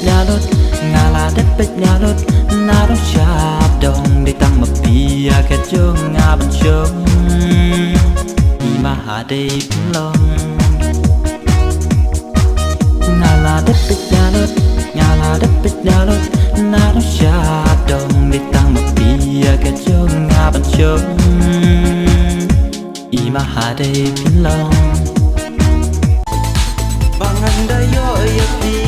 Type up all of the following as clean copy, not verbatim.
nhà lốt ngà là đất bích nhà lốt na đó chạp đồng để tăng mập bia kẻ chương ngà bận trông mà hà đây cũng lòng ngà là đất bích nhà lốt ngà là đất bích nhà lốt na đó chạp đồng để tăng mập bia kẻ chương ngà bận trông mà hà đây cũng lòng bằng anh đã dõi đi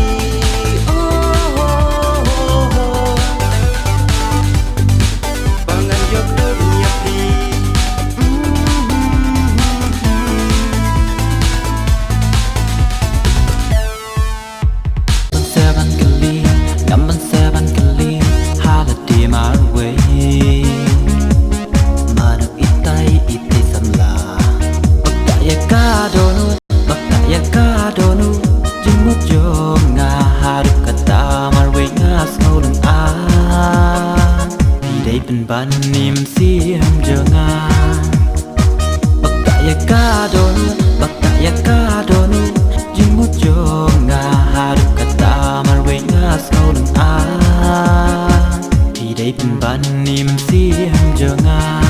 ban niềm xiêm giờ nga bak tak ka donu bak tak ka donu jimut jo nga harap kata marwe nga skolong thì đây bên ban niềm xiêm giờ nga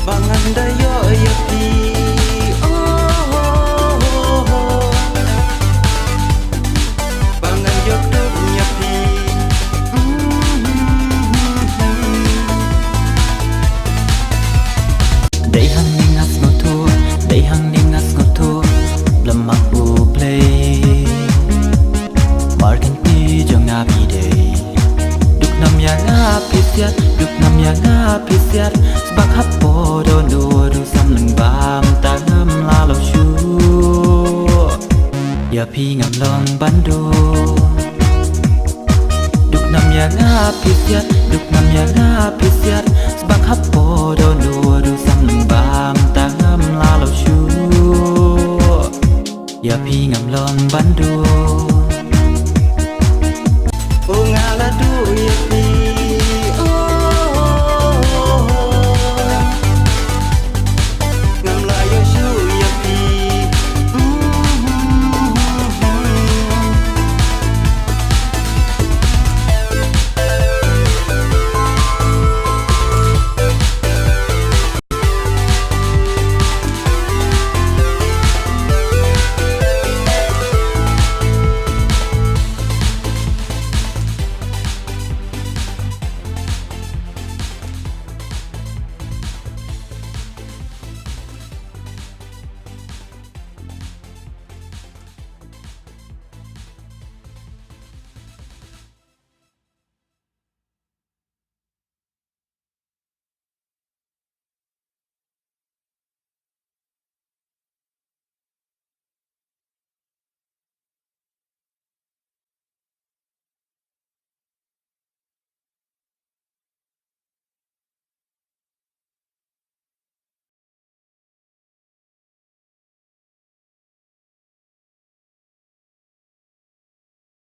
bangan dayo yaki Day hanging as no tour, day hanging as no tour, lemak bu play. Markan ti jong abi day. Duk nam ya ngapisiat, duk nam ya ngapisiat. Sebab hapo dono du sam leng bam tangam lalau shu. Ya pi ngam long bando. Duk nam ya ngapisiat, duk nam ya ngapisiat. Sebab hapo dono du sam leng bam tangam lalau shu. Ya pi ngam long bando. Oh ngala du ya